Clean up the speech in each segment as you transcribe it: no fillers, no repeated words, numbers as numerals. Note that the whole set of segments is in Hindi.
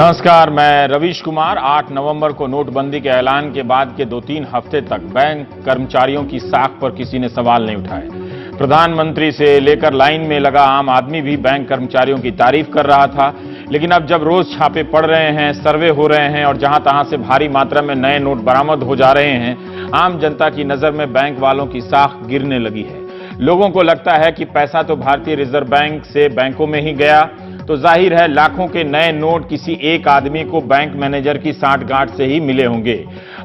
नमस्कार, मैं रवीश कुमार। 8 नवंबर को नोटबंदी के ऐलान के बाद के 2-3 हफ्ते तक बैंक कर्मचारियों की साख पर किसी ने सवाल नहीं उठाए। प्रधानमंत्री से लेकर लाइन में लगा आम आदमी भी बैंक कर्मचारियों की तारीफ कर रहा था। लेकिन अब जब रोज छापे पड़ रहे हैं, सर्वे हो रहे हैं और जहां तहां से भारी मात्रा में नए नोट बरामद हो जा रहे हैं, आम जनता की नजर में बैंक वालों की साख गिरने लगी है। लोगों को लगता है कि पैसा तो भारतीय रिजर्व बैंक से बैंकों में ही गया, तो जाहिर है लाखों के नए नोट किसी एक आदमी को बैंक मैनेजर की साठगांठ से ही मिले होंगे।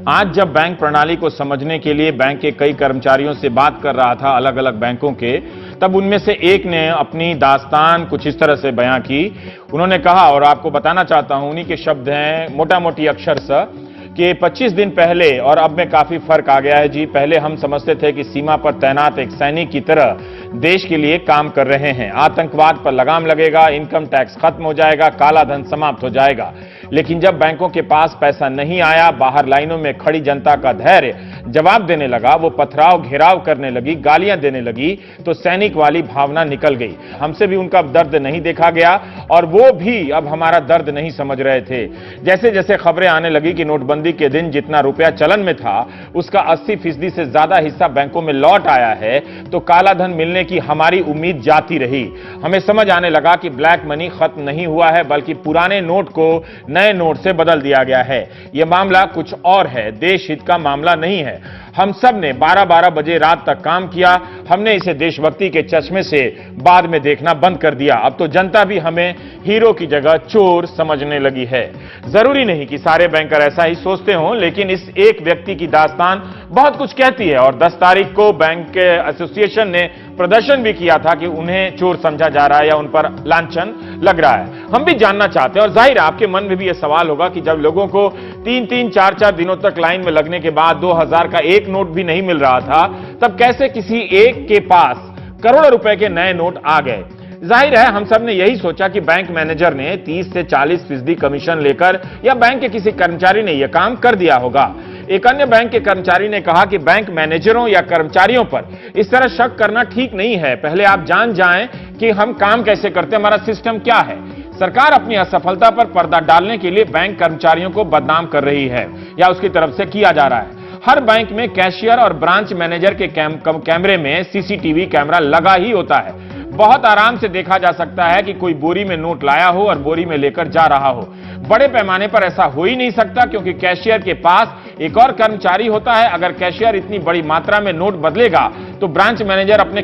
आज जब बैंक प्रणाली को समझने के लिए बैंक के कई कर्मचारियों से बात कर रहा था, अलग अलग बैंकों के, तब उनमें से एक ने अपनी दास्तान कुछ इस तरह से बयां की। उन्होंने कहा, और आपको बताना चाहता हूं, उन्हीं के शब्द हैं, मोटा मोटी अक्षर सा, कि 25 दिन पहले और अब में काफी फर्क आ गया है जी। पहले हम समझते थे कि सीमा पर तैनात एक सैनिक की तरह देश के लिए काम कर रहे हैं। आतंकवाद पर लगाम लगेगा, इनकम टैक्स खत्म हो जाएगा, काला धन समाप्त हो जाएगा। लेकिन जब बैंकों के पास पैसा नहीं आया, बाहर लाइनों में खड़ी जनता का धैर्य जवाब देने लगा, वो पथराव घेराव करने लगी, गालियां देने लगी, तो सैनिक वाली भावना निकल गई। हमसे भी उनका दर्द नहीं देखा गया और वो भी अब हमारा दर्द नहीं समझ रहे थे। जैसे जैसे खबरें आने लगी कि नोटबंदी के दिन जितना रुपया चलन में था, उसका 80% से ज्यादा हिस्सा बैंकों में लौट आया है, तो काला धन मिलने की हमारी उम्मीद जाती रही। हमें समझ आने लगा कि ब्लैक मनी खत्म नहीं हुआ है, बल्कि पुराने नोट को नए नोट से बदल दिया गया है। यह मामला कुछ और है, देश हित का मामला नहीं है। हम सब ने 12-12 बजे रात तक काम किया। हमने इसे देशभक्ति के चश्मे से बाद में देखना बंद कर दिया। अब तो जनता भी हमें हीरो की जगह चोर समझने लगी है। जरूरी नहीं कि सारे बैंकर ऐसा ही सोचते हों, लेकिन इस एक व्यक्ति की दास्तान बहुत कुछ कहती है। और 10 तारीख को बैंक एसोसिएशन ने प्रदर्शन भी किया था कि उन्हें चोर समझा जा रहा है या उन पर लांछन लग रहा है। हम भी जानना चाहते हैं, और जाहिर है आपके मन में भी यह सवाल होगा कि जब लोगों को 3-3, 4-4 दिनों तक लाइन में लगने के बाद 2000 का एक नोट भी नहीं मिल रहा था, तब कैसे किसी एक के पास करोड़ों रुपए के नए नोट आ गए। जाहिर है हम सब ने यही सोचा कि बैंक मैनेजर ने 30 से 40% कमीशन लेकर या बैंक के किसी कर्मचारी ने यह काम कर दिया होगा। एक अन्य बैंक के कर्मचारी ने कहा कि बैंक मैनेजरों या कर्मचारियों पर इस तरह शक करना ठीक नहीं है। पहले आप जान जाएं कि हम काम कैसे करते हैं, हमारा सिस्टम क्या है। सरकार अपनी असफलता पर पर्दा डालने के लिए बैंक कर्मचारियों को बदनाम कर रही है या उसकी तरफ से किया जा रहा है। हर बैंक में कैशियर और ब्रांच मैनेजर के कैमरे में सीसीटीवी कैमरा लगा ही होता है। बहुत आराम से देखा जा सकता है कि कोई बोरी में नोट लाया हो और बोरी में लेकर जा रहा हो। बड़े पैमाने पर ऐसा हो ही नहीं सकता, क्योंकि कैशियर के पास एक और कर्मचारी होता है। अगर कैशियर इतनी बड़ी मात्रा में नोट बदलेगा तो ब्रांच मैनेजर अपने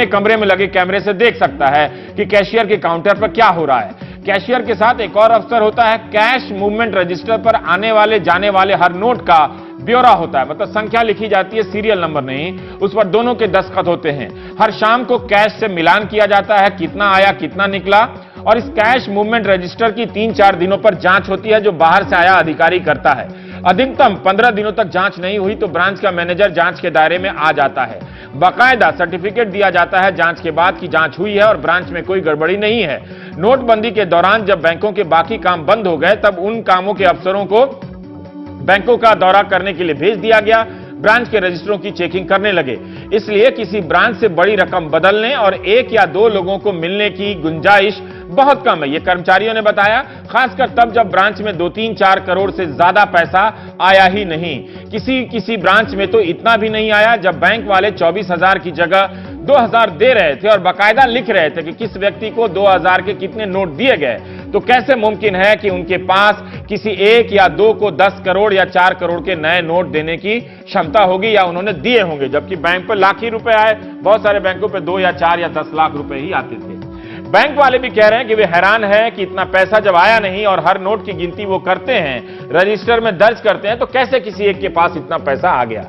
कमरे में लगे कैमरे से देख सकता है कि कैशियर के काउंटर पर क्या हो रहा है। कैशियर के साथ एक और अफसर होता है, कैश मूवमेंट रजिस्टर पर आने वाले जाने वाले हर नोट का ब्यौरा होता है। मतलब संख्या लिखी जाती है, सीरियल नंबर नहीं, उस पर दोनों के दस्तखत होते हैं। हर शाम को कैश से मिलान किया जाता है, कितना आया कितना निकला। और इस कैश मूवमेंट रजिस्टर की 3-4 दिनों पर जांच होती है, जो बाहर से आया अधिकारी करता है। अधिकतम 15 दिनों तक जांच नहीं हुई तो ब्रांच का मैनेजर जांच के दायरे में आ जाता है। बाकायदा सर्टिफिकेट दिया जाता है जांच के बाद कि जांच हुई है और ब्रांच में कोई गड़बड़ी नहीं है। नोटबंदी के दौरान जब बैंकों के बाकी काम बंद हो गए, तब उन कामों के अफसरों को बैंकों का दौरा करने के लिए भेज दिया गया। ब्रांच के रजिस्टरों की चेकिंग करने लगे। इसलिए किसी ब्रांच से बड़ी रकम बदलने और 1 या 2 लोगों को मिलने की गुंजाइश बहुत कम है, ये कर्मचारियों ने बताया। खासकर तब जब ब्रांच में 2-3-4 करोड़ से ज्यादा पैसा आया ही नहीं। किसी ब्रांच में तो इतना भी नहीं आया। जब बैंक वाले 24,000 की जगह 2,000 दे रहे थे और बाकायदा लिख रहे थे कि किस व्यक्ति को 2,000 के कितने नोट दिए गए, तो कैसे मुमकिन है कि उनके पास किसी 1 या 2 को 10 करोड़ या 4 करोड़ के नए नोट देने की क्षमता होगी या उन्होंने दिए होंगे, जबकि बैंक पर लाख ही रुपए आए। बहुत सारे बैंकों पर 2 या 4 या 10 लाख रुपए ही आते थे। बैंक वाले भी कह रहे हैं कि वे हैरान हैं कि इतना पैसा जब आया नहीं और हर नोट की गिनती वो करते हैं, रजिस्टर में दर्ज करते हैं, तो कैसे किसी एक के पास इतना पैसा आ गया।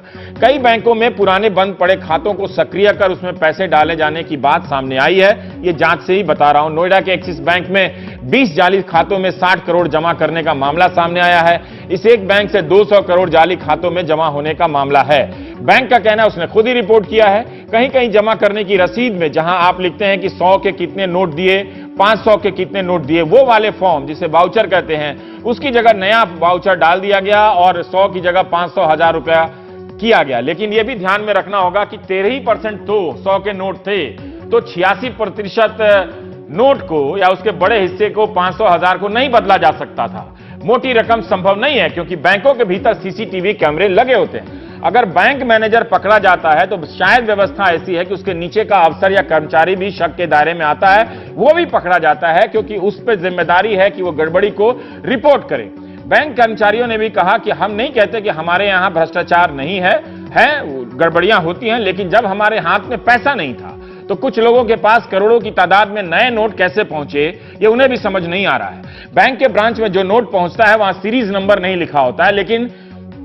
कई बैंकों में पुराने बंद पड़े खातों को सक्रिय कर उसमें पैसे डाले जाने की बात सामने आई है। ये जांच से ही बता रहा हूं। नोएडा के एक्सिस बैंक में 20 जाली खातों में 60 करोड़ जमा करने का मामला सामने आया है। इस एक बैंक से 200 करोड़ जाली खातों में जमा होने का मामला है। बैंक का कहना है उसने खुद ही रिपोर्ट किया है। कहीं कहीं जमा करने की रसीद में जहां आप लिखते हैं कि 100 के कितने नोट दिए, 500 के कितने नोट दिए, वो वाले फॉर्म जिसे वाउचर कहते हैं, उसकी जगह नया वाउचर डाल दिया गया और 100 की जगह 500, 1000 रुपया किया गया। लेकिन यह भी ध्यान में रखना होगा कि 13% तो 100 के नोट थे, तो 86% नोट को या उसके बड़े हिस्से को 500,000 को नहीं बदला जा सकता था। मोटी रकम संभव नहीं है क्योंकि बैंकों के भीतर सीसीटीवी कैमरे लगे होते हैं। अगर बैंक मैनेजर पकड़ा जाता है तो शायद व्यवस्था ऐसी है कि उसके नीचे का अफसर या कर्मचारी भी शक के दायरे में आता है, वो भी पकड़ा जाता है क्योंकि उस पर जिम्मेदारी है कि वो गड़बड़ी को रिपोर्ट करे। बैंक कर्मचारियों ने भी कहा कि हम नहीं कहते कि हमारे यहां भ्रष्टाचार नहीं है, गड़बड़ियां होती हैं, लेकिन जब हमारे हाथ में पैसा नहीं था तो कुछ लोगों के पास करोड़ों की तादाद में नए नोट कैसे पहुंचे, ये उन्हें भी समझ नहीं आ रहा है। बैंक के ब्रांच में जो नोट पहुंचता है वहां सीरीज नंबर नहीं लिखा होता है, लेकिन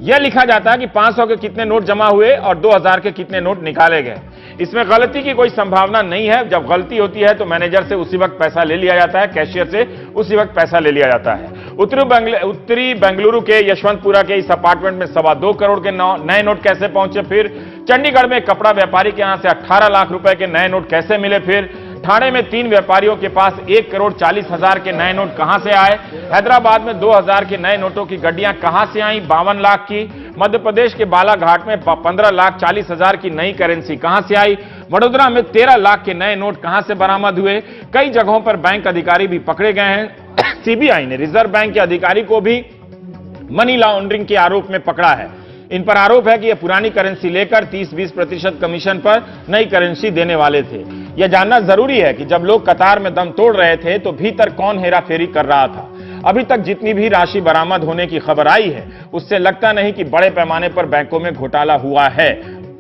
यह लिखा जाता है कि 500 के कितने नोट जमा हुए और 2000 के कितने नोट निकाले गए। इसमें गलती की कोई संभावना नहीं है। जब गलती होती है तो मैनेजर से उसी वक्त पैसा ले लिया जाता है, कैशियर से उसी वक्त पैसा ले लिया जाता है। उत्तरी बेंगलुरु के यशवंतपुरा के इस अपार्टमेंट में 2.25 करोड़ के नए नोट कैसे पहुंचे, फिर चंडीगढ़ में कपड़ा व्यापारी के यहां से 18 लाख रुपए के नए नोट कैसे मिले, फिर ठाणे में 3 व्यापारियों के पास 1,40,00,000 के नए नोट कहां से आए, हैदराबाद में 2000 के नए नोटों की गड्डियां कहां से आई 52 लाख की, मध्य प्रदेश के बालाघाट में 15,40,000 की नई करेंसी कहां से आई, वडोदरा में 13 लाख के नए नोट कहां से बरामद हुए। कई जगहों पर बैंक अधिकारी भी पकड़े गए हैं। सीबीआई ने रिजर्व बैंक के अधिकारी को भी मनी लॉन्ड्रिंग के आरोप में पकड़ा है। इन पर आरोप है कि ये पुरानी करेंसी लेकर 30-20% कमीशन पर नई करेंसी देने वाले थे। यह जानना जरूरी है कि जब लोग कतार में दम तोड़ रहे थे तो भीतर कौन हेराफेरी कर रहा था। अभी तक जितनी भी राशि बरामद होने की खबर आई है उससे लगता नहीं कि बड़े पैमाने पर बैंकों में घोटाला हुआ है।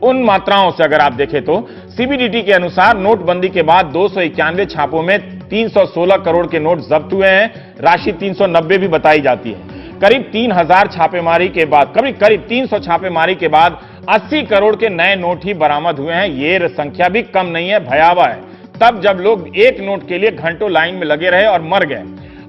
उन मात्राओं से अगर आप देखें तो सीबीडीटी के अनुसार नोटबंदी के बाद 291 छापों में 316 करोड़ के नोट जब्त हुए हैं। राशि 390 भी बताई जाती है। करीब 3,000 छापेमारी के बाद करीब 300 छापेमारी के बाद 80 करोड़ के नए नोट ही बरामद हुए हैं। ये संख्या भी कम नहीं है, भयावह है। तब जब लोग एक नोट के लिए घंटों लाइन में लगे रहे और मर गए।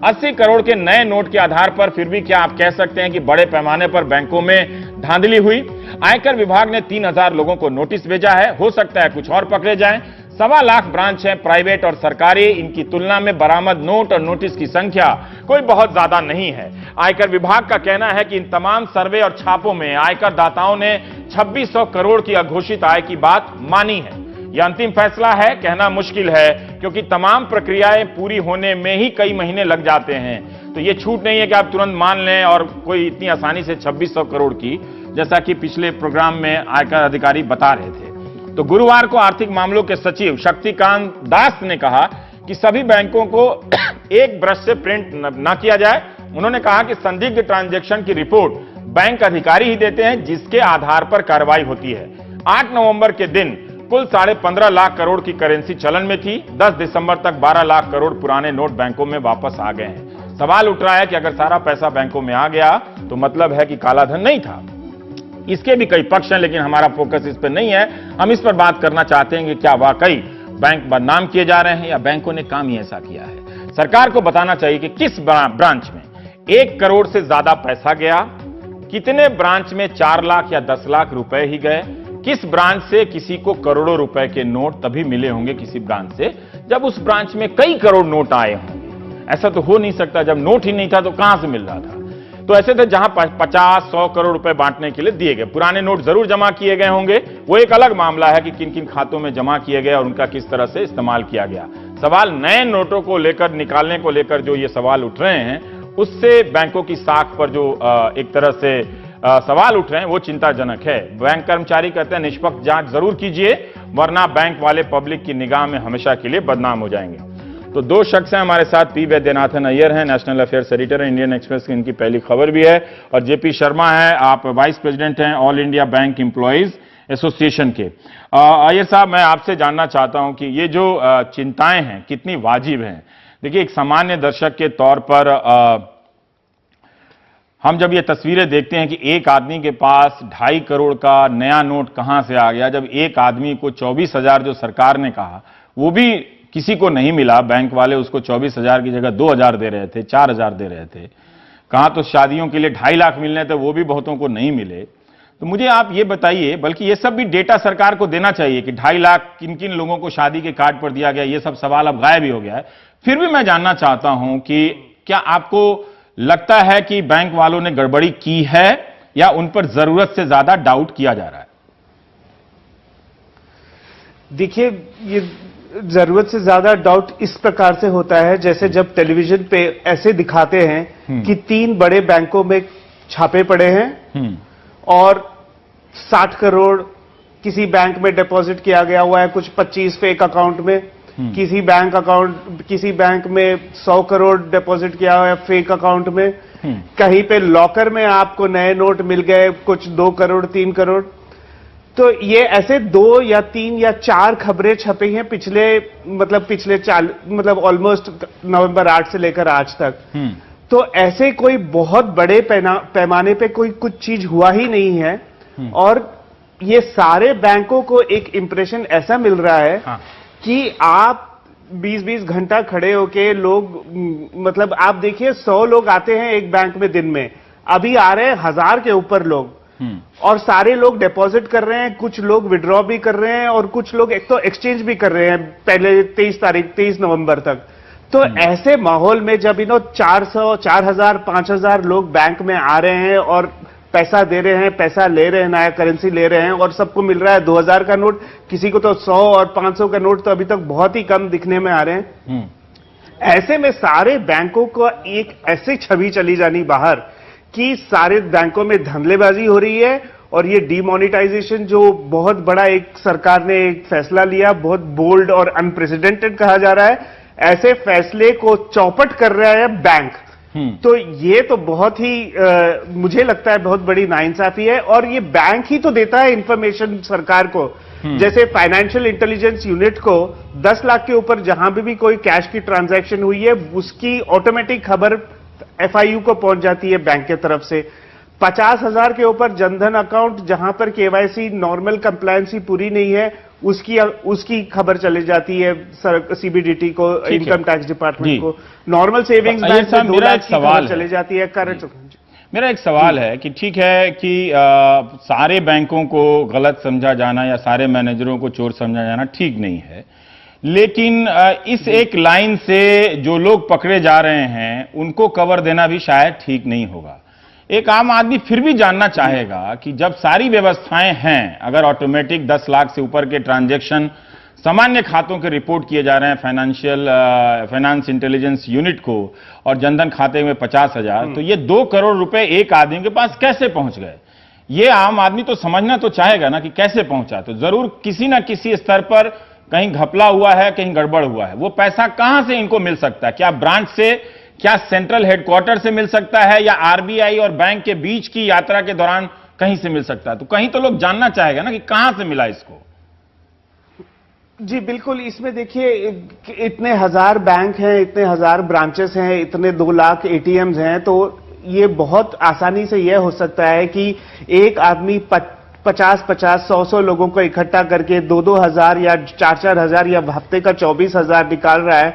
80 करोड़ के नए नोट के आधार पर फिर भी क्या आप कह सकते हैं कि बड़े पैमाने पर बैंकों में धांधली हुई? आयकर विभाग ने 3,000 लोगों को नोटिस भेजा है। हो सकता है कुछ और पकड़े जाएं। 1.25 लाख ब्रांच हैं, प्राइवेट और सरकारी। इनकी तुलना में बरामद नोट और नोटिस की संख्या कोई बहुत ज्यादा नहीं है। आयकर विभाग का कहना है कि इन तमाम सर्वे और छापों में आयकर दाताओं ने 2600 करोड़ की अघोषित आय की बात मानी है। यह अंतिम फैसला है, कहना मुश्किल है क्योंकि तमाम प्रक्रियाएं पूरी होने में ही कई महीने लग जाते हैं। तो यह छूट नहीं है कि आप तुरंत मान लें और कोई इतनी आसानी से 2600 करोड़ की, जैसा कि पिछले प्रोग्राम में आयकर अधिकारी बता रहे थे। तो गुरुवार को आर्थिक मामलों के सचिव शक्तिकांत दास ने कहा कि सभी बैंकों को एक ब्रश से प्रिंट न किया जाए। उन्होंने कहा कि संदिग्ध ट्रांजैक्शन की रिपोर्ट बैंक अधिकारी ही देते हैं, जिसके आधार पर कार्रवाई होती है। 8 नवंबर के दिन कुल 15.5 लाख करोड़ की करेंसी चलन में थी। 10 दिसंबर तक 12 लाख करोड़ पुराने नोट बैंकों में वापस आ गए हैं। सवाल उठ रहा है कि अगर सारा पैसा बैंकों में आ गया तो मतलब है कि कालाधन नहीं था। इसके भी कई पक्ष हैं, लेकिन हमारा फोकस इस पर नहीं है। हम इस पर बात करना चाहते हैं कि क्या वाकई बैंक बदनाम किए जा रहे हैं या बैंकों ने काम ही ऐसा किया है। सरकार को बताना चाहिए कि किस ब्रांच में 1 करोड़ से ज्यादा पैसा गया, कितने ब्रांच में 4 लाख या 10 लाख रुपए ही गए, किस ब्रांच से किसी को करोड़ों रुपए के नोट तभी मिले होंगे किसी ब्रांच से जब उस ब्रांच में कई करोड़ नोट आए होंगे। ऐसा तो हो नहीं सकता, जब नोट ही नहीं था तो कहां से मिल रहा था। तो ऐसे थे जहां 50-100 करोड़ रुपए बांटने के लिए दिए गए। पुराने नोट जरूर जमा किए गए होंगे, वो एक अलग मामला है कि किन किन खातों में जमा किए गए और उनका किस तरह से इस्तेमाल किया गया। सवाल नए नोटों को लेकर, निकालने को लेकर जो ये सवाल उठ रहे हैं, उससे बैंकों की साख पर जो एक तरह से सवाल उठ रहे हैं वो चिंताजनक है। बैंक कर्मचारी कहते हैं निष्पक्ष जांच जरूर कीजिए, वरना बैंक वाले पब्लिक की निगाह में हमेशा के लिए बदनाम हो जाएंगे। तो 2 शख्स हैं हमारे साथ। पी वैद्यनाथन अय्यर हैं, नेशनल अफेयर्स एडिटर है, इंडियन एक्सप्रेस की इनकी पहली खबर भी है, और जेपी शर्मा है, आप वाइस प्रेसिडेंट हैं all India bank employees association के। अय्यर साहब, मैं आपसे जानना चाहता हूं कि ये जो चिंताएं हैं कितनी वाजिब हैं। देखिए, एक सामान्य दर्शक के तौर पर हम जब ये तस्वीरें देखते हैं कि एक आदमी के पास 2.5 करोड़ का नया नोट कहां से आ गया, जब एक आदमी को 24,000 जो सरकार ने कहा वो भी किसी को नहीं मिला, बैंक वाले उसको 24,000 की जगह 2,000 दे रहे थे, 4,000 दे रहे थे, कहां तो शादियों के लिए 2.5 लाख मिलने थे, वो भी बहुतों को नहीं मिले। तो मुझे आप ये बताइए, बल्कि ये सब भी डेटा सरकार को देना चाहिए कि 2.5 लाख किन किन लोगों को शादी के कार्ड पर दिया गया, ये सब सवाल अब गायब ही हो गया है। फिर भी मैं जानना चाहता हूं कि क्या आपको लगता है कि बैंक वालों ने गड़बड़ी की है या उन पर जरूरत से ज्यादा डाउट किया जा रहा है? देखिए, ये जरूरत से ज्यादा डाउट इस प्रकार से होता है, जैसे जब टेलीविजन पे ऐसे दिखाते हैं कि 3 बड़े बैंकों में छापे पड़े हैं और 60 करोड़ किसी बैंक में डिपॉजिट किया गया हुआ है, कुछ 25 फेक अकाउंट में, किसी बैंक में 100 करोड़ डिपॉजिट किया हुआ है फेक अकाउंट में, कहीं पे लॉकर में आपको नए नोट मिल गए, कुछ 2 करोड़ 3 करोड़। तो ये ऐसे 2 या 3 या 4 खबरें छपी हैं पिछले ऑलमोस्ट नवंबर 8 से लेकर आज तक। तो ऐसे कोई बहुत बड़े पैमाने पे कोई कुछ चीज हुआ ही नहीं है। और ये सारे बैंकों को एक इंप्रेशन ऐसा मिल रहा है कि आप 20-20 घंटा खड़े होके लोग आप देखिए 100 लोग आते हैं एक बैंक में दिन में, अभी आ रहे हैं 1000 के ऊपर लोग, और सारे लोग डिपॉजिट कर रहे हैं, कुछ लोग विड्रॉ भी कर रहे हैं और कुछ लोग एक तो एक्सचेंज भी कर रहे हैं पहले 23 नवंबर तक। तो ऐसे माहौल में जब 400, 4000, 5000 लोग बैंक में आ रहे हैं और पैसा दे रहे हैं, पैसा ले रहे हैं, नया करेंसी ले रहे हैं और सबको मिल रहा है 2000 का नोट, किसी को तो 100 और 500 का नोट तो अभी तक बहुत ही कम दिखने में आ रहे हैं। ऐसे में सारे बैंकों को एक ऐसी छवि चली जानी बाहर कि सारे बैंकों में धंधलेबाजी हो रही है। और ये डीमोनेटाइजेशन जो बहुत बड़ा एक सरकार ने एक फैसला लिया, बहुत बोल्ड और अनप्रेसिडेंटेड कहा जा रहा है, ऐसे फैसले को चौपट कर रहा है बैंक। तो ये तो बहुत ही मुझे लगता है बहुत बड़ी नाइंसाफी है। और ये बैंक ही तो देता है इंफॉर्मेशन सरकार को, जैसे फाइनेंशियल इंटेलिजेंस यूनिट को 10 लाख के ऊपर जहां भी कोई कैश की ट्रांजैक्शन हुई है उसकी ऑटोमेटिक खबर एफआईयू को पहुंच जाती है बैंक के तरफ से। 50,000 के ऊपर जनधन अकाउंट जहां पर केवाईसी नॉर्मल कंप्लायंसी पूरी नहीं है उसकी खबर चली जाती है सीबीडीटी को, इनकम टैक्स डिपार्टमेंट को। नॉर्मल सेविंग्स बैंक में 2 लाख की खबर चली जाती है करंट। मेरा एक सवाल है कि ठीक है कि सारे बैंकों को गलत समझा जाना या सारे मैनेजरों को चोर समझा जाना ठीक नहीं है, लेकिन इस एक लाइन से जो लोग पकड़े जा रहे हैं उनको कवर देना भी शायद ठीक नहीं होगा। एक आम आदमी फिर भी जानना चाहेगा कि जब सारी व्यवस्थाएं हैं, अगर ऑटोमेटिक 10 लाख से ऊपर के ट्रांजैक्शन सामान्य खातों के रिपोर्ट किए जा रहे हैं फाइनेंस इंटेलिजेंस यूनिट को और जनधन खाते में 50,000, तो ये 2 करोड़ रुपए एक आदमी के पास कैसे पहुंच गए? ये आम आदमी तो समझना तो चाहेगा ना कि कैसे पहुंचा। तो जरूर किसी ना किसी स्तर पर कहीं घपला हुआ है, कहीं गड़बड़ हुआ है। वो पैसा कहां से इनको मिल सकता है? क्या ब्रांच से, क्या सेंट्रल हेडक्वार्टर से मिल सकता है, या आरबीआई और बैंक के बीच की यात्रा के दौरान कहीं से मिल सकता है? तो कहीं तो लोग जानना चाहेगा ना कि कहां से मिला इसको। जी बिल्कुल, इसमें देखिए इतने 1000 बैंक हैं, इतने 1000 ब्रांचेस हैं, इतने 2 लाख एटीएम्स हैं, तो ये बहुत आसानी से यह हो सकता है कि एक आदमी 50-50, 100 लोगों को इकट्ठा करके 2-2 हजार या 4-4 हजार या हफ्ते का 24,000 निकाल रहा है।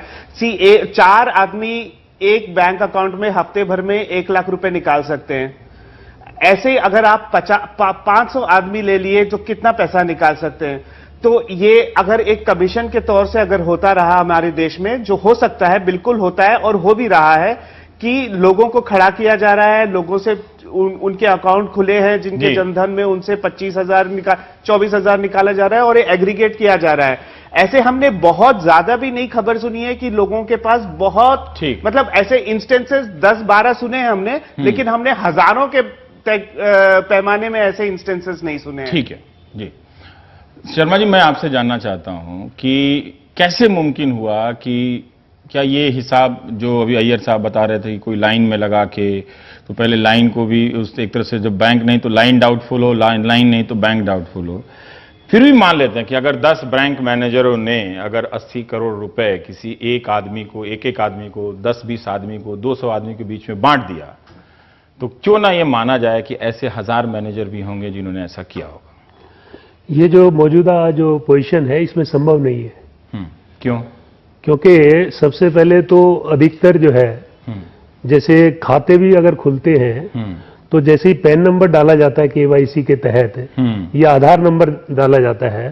4 आदमी एक बैंक अकाउंट में हफ्ते भर में 1 लाख रुपए निकाल सकते हैं। ऐसे अगर आप 500 आदमी ले लिए तो कितना पैसा निकाल सकते हैं? तो ये अगर एक कमीशन के तौर से अगर होता रहा हमारे देश में, जो हो सकता है, बिल्कुल होता है और हो भी रहा है, कि लोगों को खड़ा किया जा रहा है, लोगों से उनके अकाउंट खुले हैं जिनके जनधन में, उनसे 24,000 निकाला जा रहा है और एग्रीगेट किया जा रहा है। ऐसे हमने बहुत ज्यादा भी नहीं खबर सुनी है कि लोगों के पास बहुत ऐसे इंस्टेंसेस 10-12 सुने हैं हमने, लेकिन हमने हजारों के पैमाने में ऐसे इंस्टेंसेस नहीं सुने हैं। ठीक है जी शर्मा जी, मैं आपसे जानना चाहता हूं कि कैसे मुमकिन हुआ कि क्या ये हिसाब जो अभी अय्यर साहब बता रहे थे कि कोई लाइन में लगा के, तो पहले लाइन को भी उस एक तरह से, जब बैंक नहीं तो लाइन डाउटफुल हो, लाइन नहीं तो बैंक डाउटफुल हो, फिर भी मान लेते हैं कि अगर 10 बैंक मैनेजरों ने अगर 80 करोड़ रुपए किसी एक आदमी को, एक आदमी को, 10-20 आदमी को, 200 आदमी के बीच में बांट दिया, तो क्यों ना ये माना जाए कि ऐसे 1000 मैनेजर भी होंगे जिन्होंने ऐसा किया होगा? ये जो मौजूदा जो पोजीशन है इसमें संभव नहीं है। क्यों? क्योंकि सबसे पहले तो अधिकतर जो है, जैसे खाते भी अगर खुलते हैं तो जैसे ही पैन नंबर डाला जाता है केवाईसी के तहत या आधार नंबर डाला जाता है,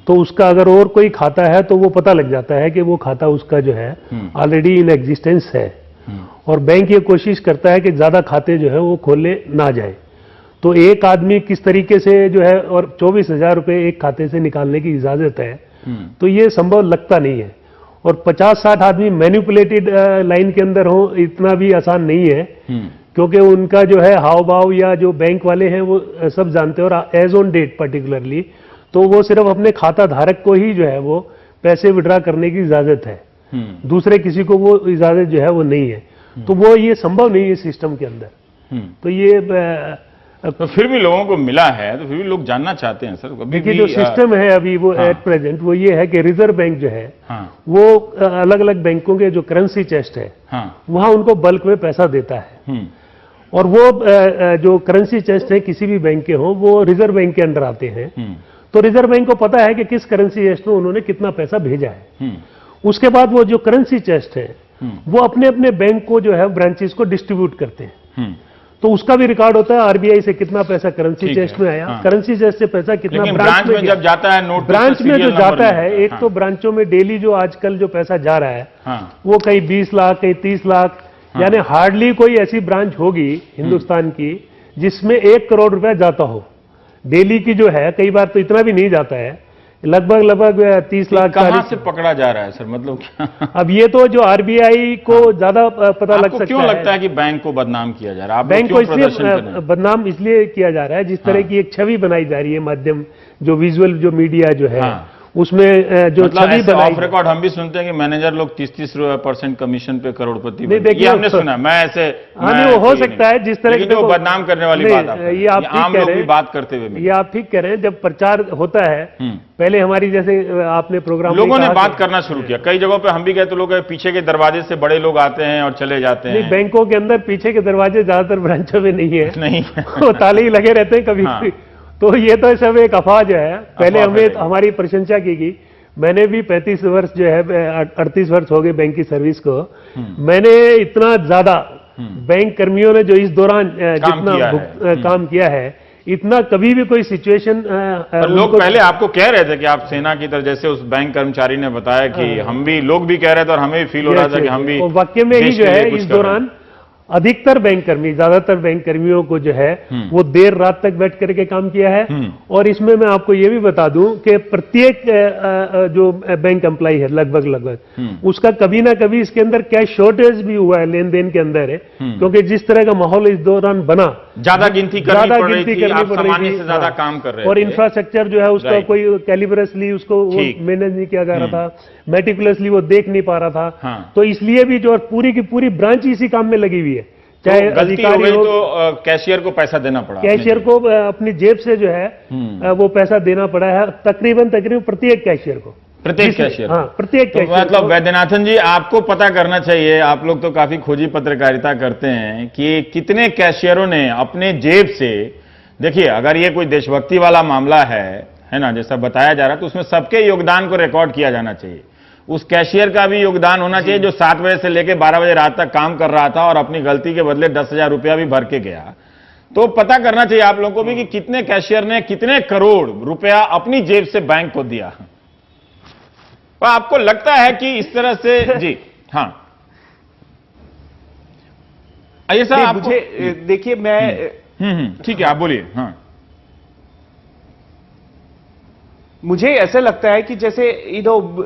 तो उसका अगर और कोई खाता है तो वो पता लग जाता है कि वो खाता उसका जो है ऑलरेडी इन एग्जिस्टेंस है। और बैंक ये कोशिश करता है कि ज्यादा खाते जो है वो खोले ना जाए। तो एक आदमी किस तरीके से जो है, और 24,000 रुपए एक खाते से निकालने की इजाजत है, तो ये संभव लगता नहीं है। और 50-60 आदमी मैनिपुलेटेड लाइन के अंदर हो, इतना भी आसान नहीं है, क्योंकि उनका जो है हाव भाव या जो बैंक वाले हैं वो सब जानते हैं। और एज ऑन डेट पर्टिकुलरली तो वो सिर्फ अपने खाता धारक को ही जो है वो पैसे विड्रा करने की इजाजत है, दूसरे किसी को वो इजाजत जो है वो नहीं है। तो वो ये संभव नहीं है सिस्टम के अंदर। तो ये तो फिर भी लोगों को मिला है, तो फिर भी लोग जानना चाहते हैं सर। देखिए जो सिस्टम है अभी वो एट प्रेजेंट वो ये है कि रिजर्व बैंक जो है वो अलग अलग बैंकों के जो करेंसी चेस्ट है वहां उनको बल्क में पैसा देता है। और वो जो करेंसी चेस्ट है किसी भी बैंक के हो वो रिजर्व बैंक के अंडर आते हैं। तो रिजर्व बैंक को पता है कि किस करेंसी चेस्ट में उन्होंने कितना पैसा भेजा है। उसके बाद वो जो करेंसी चेस्ट है वो अपने अपने बैंक को जो है ब्रांचेस को डिस्ट्रीब्यूट करते हैं। तो उसका भी रिकॉर्ड होता है आरबीआई से कितना पैसा करेंसी चेस्ट में आया, करेंसी चेस्ट से पैसा कितना ब्रांच में जब जाता है नोट, ब्रांच में जो जाता है, एक तो ब्रांचों में डेली जो आजकल जो पैसा जा रहा है वो कहीं 20 लाख कहीं 30 लाख, यानी हार्डली कोई ऐसी ब्रांच होगी हिंदुस्तान की जिसमें 1 करोड़ रुपया जाता हो डेली की जो है। कई बार तो इतना भी नहीं जाता है, लगभग 30 लाख। कहां से पकड़ा जा रहा है सर, मतलब क्या? अब ये तो जो आरबीआई को ज्यादा पता लग सकता है। क्यों लगता है कि बैंक को बदनाम किया जा रहा है? बैंक को इसलिए बदनाम इसलिए किया जा रहा है जिस तरह की एक छवि बनाई जा रही है, माध्यम जो विजुअल जो मीडिया जो है उसमें जो छवि बनाई। ऑफ रिकॉर्ड हम भी सुनते हैं कि मैनेजर लोग 30-30% कमीशन पे करोड़पति ये हमने सुना। मैं ऐसे वो हो सकता है जिस तरह की बदनाम करने वाली बात ये आप आम लोग भी बात करते हुए, ये आप ठीक कह रहे हैं। जब प्रचार होता है पहले हमारी जैसे आपने प्रोग्राम लोगों ने बात करना शुरू किया, कई जगहों पे हम भी गए तो लोग पीछे के दरवाजे से बड़े लोग आते हैं और चले जाते हैं। बैंकों के अंदर पीछे के दरवाजे ज्यादातर ब्रांचों में नहीं है, नहीं वो ताले ही लगे रहते हैं कभी। तो ये तो सब एक अफवाह जो है। पहले हमें हमारी प्रशंसा की गई। मैंने भी 35 वर्ष जो है 38 वर्ष हो गए बैंक की सर्विस को। मैंने इतना ज्यादा बैंक कर्मियों ने जो इस दौरान जितना काम किया है इतना कभी भी कोई सिचुएशन। लोग पहले आपको कह रहे थे कि आप सेना की तरह, जैसे उस बैंक कर्मचारी ने बताया कि हम भी, लोग भी कह रहे थे और हमें भी फील हो रहा था कि हम भी वाक्य में ही जो है इस दौरान अधिकतर बैंक कर्मी, ज्यादातर बैंक कर्मियों को जो है वो देर रात तक बैठ करके काम किया है। और इसमें मैं आपको ये भी बता दूं कि प्रत्येक जो बैंक एम्प्लॉय है लगभग उसका कभी ना कभी इसके अंदर कैश शॉर्टेज भी हुआ है लेन देन के अंदर है, क्योंकि जिस तरह का माहौल इस दौरान बना, ज्यादा गिनती करनी पड़ रही थी, आप सामान्य से ज्यादा काम कर रहे थे। और इंफ्रास्ट्रक्चर जो है उसका कोई कैलिबरसली उसको मैनेज नहीं किया जा रहा था, मेटिकुलसली वो देख नहीं पा रहा था। तो इसलिए भी जो पूरी की पूरी ब्रांच इसी काम में लगी हुई है। चाहे अधिकारी हो तो कैशियर को पैसा देना पड़ा, कैशियर को अपनी जेब से जो है वो पैसा देना पड़ा है तकरीबन प्रत्येक कैशियर को, प्रत्येक कैशियर। प्रत्येक कैशियर। मतलब वैद्यनाथन जी, आपको पता करना चाहिए, आप लोग तो काफी खोजी पत्रकारिता करते हैं, कि कितने कैशियरों ने अपने जेब से, देखिए अगर ये कोई देशभक्ति वाला मामला है ना, जैसा बताया जा रहा है, तो उसमें सबके योगदान को रिकॉर्ड किया जाना चाहिए। उस कैशियर का भी योगदान होना चाहिए जो 7 बजे से लेकर 12 बजे रात तक काम कर रहा था और अपनी गलती के बदले 10,000 रुपया भी भर के गया। तो पता करना चाहिए आप लोगों को भी कि कितने कैशियर ने कितने करोड़ रुपया अपनी जेब से बैंक को दिया। तो आपको लगता है कि इस तरह से जी हाँ आइए सर, आप मुझे देखिए मैं ठीक है आप बोलिए। हाँ, मुझे ऐसा लगता है कि जैसे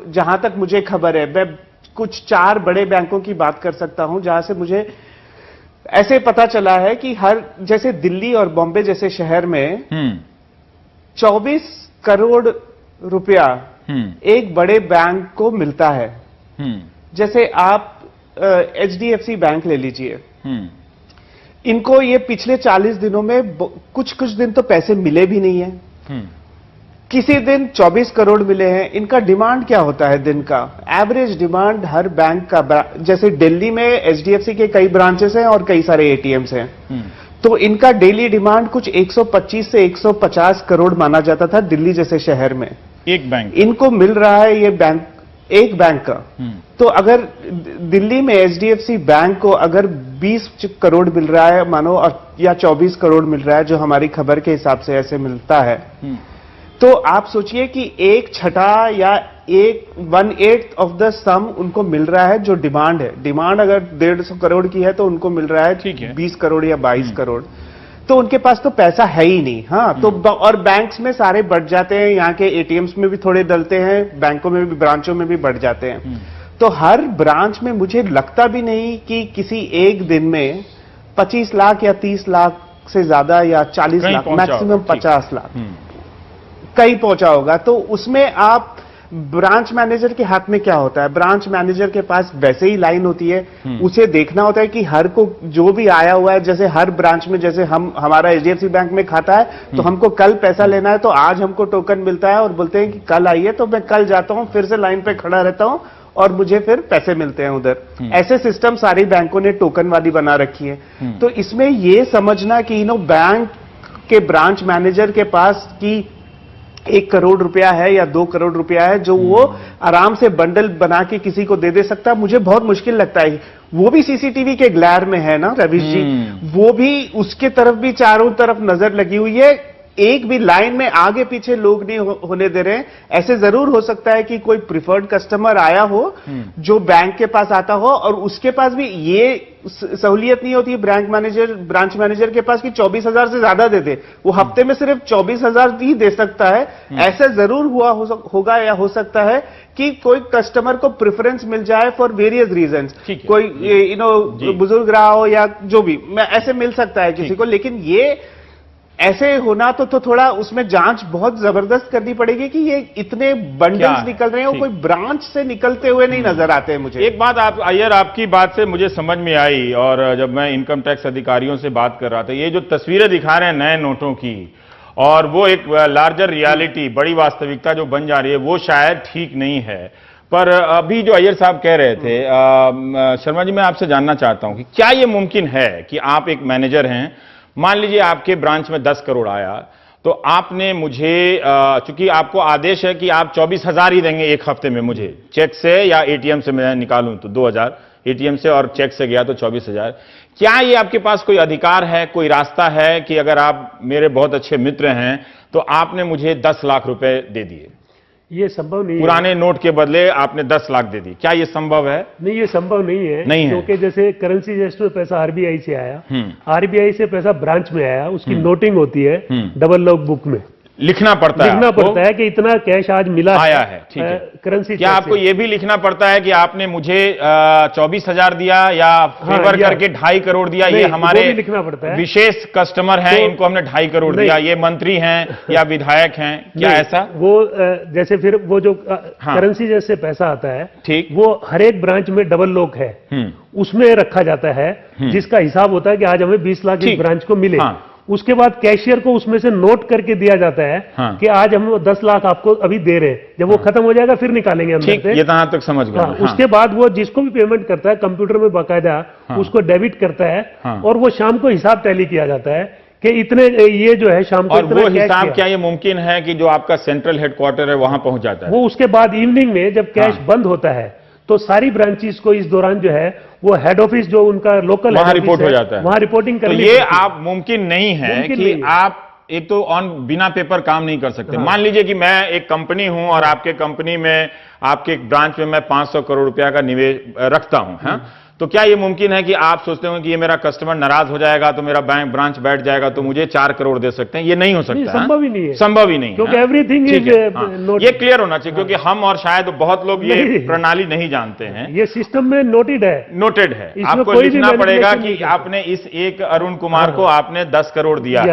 जहां तक मुझे खबर है, मैं कुछ 4 बड़े बैंकों की बात कर सकता हूं जहां से मुझे ऐसे पता चला है कि जैसे दिल्ली और बॉम्बे जैसे शहर में 24 करोड़ रुपया एक बड़े बैंक को मिलता है। जैसे आप HDFC बैंक ले लीजिए, इनको ये पिछले 40 दिनों में कुछ दिन तो पैसे मिले भी नहीं है। किसी दिन 24 करोड़ मिले हैं। इनका डिमांड क्या होता है दिन का? एवरेज डिमांड हर बैंक का, जैसे दिल्ली में HDFC के कई ब्रांचेस हैं और कई सारे ATMs हैं, तो इनका डेली डिमांड कुछ 125 से 150 करोड़ माना जाता था दिल्ली जैसे शहर में। एक बैंक इनको मिल रहा है ये बैंक, एक बैंक का। तो अगर दिल्ली में HDFC बैंक को अगर 20 करोड़ मिल रहा है मानो, या 24 करोड़ मिल रहा है जो हमारी खबर के हिसाब से ऐसे मिलता है, तो आप सोचिए कि 1/6 या 1/8 ऑफ द सम उनको मिल रहा है जो डिमांड है। डिमांड अगर 150 करोड़ की है तो उनको मिल रहा है 20 करोड़ या 22 करोड़। तो उनके पास तो पैसा है ही नहीं। हाँ, तो और बैंक्स में सारे बढ़ जाते हैं, यहाँ के एटीएम्स में भी थोड़े डलते हैं, बैंकों में भी, ब्रांचों में भी बढ़ जाते हैं। तो हर ब्रांच में मुझे लगता भी नहीं कि किसी एक दिन में 25 लाख या 30 लाख से ज्यादा या 40 लाख, मैक्सिमम 50 लाख कहीं पहुंचा होगा। तो उसमें आप ब्रांच मैनेजर के हाथ में क्या होता है? ब्रांच मैनेजर के पास वैसे ही लाइन होती है, उसे देखना होता है कि हर को जो भी आया हुआ है, जैसे हर ब्रांच में, जैसे हमारा एचडीएफसी बैंक में खाता है, तो हमको कल पैसा लेना है, तो आज हमको टोकन मिलता है और बोलते हैं कि कल आइए, तो मैं कल जाता हूं, फिर से लाइन पे खड़ा रहता हूं और मुझे फिर पैसे मिलते हैं उधर। ऐसे सिस्टम सारी बैंकों ने टोकन वाली बना रखी है। तो इसमें ये समझना कि बैंक के ब्रांच मैनेजर के पास की 1 करोड़ रुपया है या 2 करोड़ रुपया है जो वो आराम से बंडल बना के किसी को दे सकता है, मुझे बहुत मुश्किल लगता है। वो भी सीसीटीवी के ग्लैर में है ना रवीश जी, वो भी, उसके तरफ भी चारों तरफ नजर लगी हुई है, एक भी लाइन में आगे पीछे लोग नहीं होने दे रहे हैं। ऐसे जरूर हो सकता है कि कोई प्रिफर्ड कस्टमर आया हो जो बैंक के पास आता हो और उसके पास भी ये सहूलियत नहीं होती ब्रांच मैनेजर के पास कि 24,000 से ज्यादा दे दे, वो हफ्ते में सिर्फ 24,000 ही दे सकता है। ऐसा जरूर होगा या हो सकता है कि कोई कस्टमर को प्रेफरेंस मिल जाए फॉर वेरियस रीजंस, कोई बुजुर्ग रहा हो या जो भी, ऐसे मिल सकता है किसी को। लेकिन ये ऐसे होना तो थोड़ा उसमें जांच बहुत जबरदस्त करनी पड़ेगी कि ये इतने बंडल्स निकल रहे हैं, वो कोई ब्रांच से निकलते हुए नहीं नजर आते हैं मुझे। एक बात आप अय्यर, आपकी बात से मुझे समझ में आई, और जब मैं इनकम टैक्स अधिकारियों से बात कर रहा था, ये जो तस्वीरें दिखा रहे हैं नए नोटों की, और वो एक लार्जर रियलिटी, बड़ी वास्तविकता जो बन जा रही है, वो शायद ठीक नहीं है। पर अभी जो अय्यर साहब कह रहे थे, शर्मा जी, मैं आपसे जानना चाहता हूं कि क्या ये मुमकिन है कि आप एक मैनेजर हैं, मान लीजिए आपके ब्रांच में 10 करोड़ आया, तो आपने मुझे, चूंकि आपको आदेश है कि आप 24,000 ही देंगे एक हफ्ते में, मुझे चेक से या एटीएम से मैं निकालूं तो 2,000 एटीएम से, और चेक से गया तो 24,000। क्या ये आपके पास कोई अधिकार है, कोई रास्ता है कि अगर आप मेरे बहुत अच्छे मित्र हैं तो आपने मुझे 10 लाख रुपए दे दिए? ये संभव नहीं पुराने है। नोट के बदले आपने 10 लाख दे दी, क्या ये संभव है? नहीं, ये संभव नहीं है। नहीं है, क्योंकि जैसे करेंसी रजिस्टर में पैसा आरबीआई से आया, आरबीआई से पैसा ब्रांच में आया, उसकी नोटिंग होती है डबल लॉग बुक में, लिखना पड़ता है कि इतना कैश आज मिला आया है, ठीक है। करेंसी। क्या आपको यह भी लिखना पड़ता है कि आपने मुझे 24,000 दिया या फेवर करके 2.5 करोड़ दिया? ये हमारे लिखना पड़ता है, विशेष कस्टमर हैं, इनको हमने 2.5 करोड़ दिया, ये मंत्री हैं या विधायक हैं, क्या ऐसा? वो जैसे फिर वो जो करेंसी जैसे पैसा आता है, ठीक, वो हर एक ब्रांच में डबल लॉक है, उसमें रखा जाता है, जिसका हिसाब होता है कि आज हमें 20 लाख इस ब्रांच को मिले। उसके बाद कैशियर को उसमें से नोट करके दिया जाता है कि आज हम 10 लाख आपको अभी दे रहे हैं, जब वो खत्म हो जाएगा फिर निकालेंगे अंदर से। ये तक समझ गया। उसके बाद वो जिसको भी पेमेंट करता है कंप्यूटर में बाकायदा उसको डेबिट करता है, और वो शाम को हिसाब टैली किया जाता है कि इतने ये जो है शाम को, और वो हिसाब क्या ये मुमकिन है कि जो आपका सेंट्रल हेडक्वार्टर है वहां पहुंच जाता है? वो उसके बाद इवनिंग में जब कैश बंद होता है तो सारी ब्रांचेस को इस दौरान जो है वो हेड ऑफिस जो उनका लोकल वहां रिपोर्ट हो जाता है, वहां रिपोर्टिंग करनी। तो ये आप मुमकिन नहीं है कि आप एक तो बिना पेपर काम नहीं कर सकते। मान लीजिए कि मैं एक कंपनी हूं और आपके कंपनी में, आपके ब्रांच में मैं 500 करोड़ रुपया का निवेश रखता हूं, तो क्या ये मुमकिन है कि आप सोचते हो कि ये मेरा कस्टमर नाराज हो जाएगा तो मेरा बैंक ब्रांच बैठ जाएगा तो मुझे 4 करोड़ दे सकते हैं? ये नहीं हो सकता, संभव ही नहीं है, संभव ही नहीं, क्योंकि एवरीथिंग इज ये क्लियर होना चाहिए, क्योंकि हम और शायद बहुत लोग ये प्रणाली नहीं जानते हैं। ये सिस्टम में नोटेड है, आपको लिखना पड़ेगा कि आपने इस एक अरुण कुमार को आपने 10 करोड़ दिया।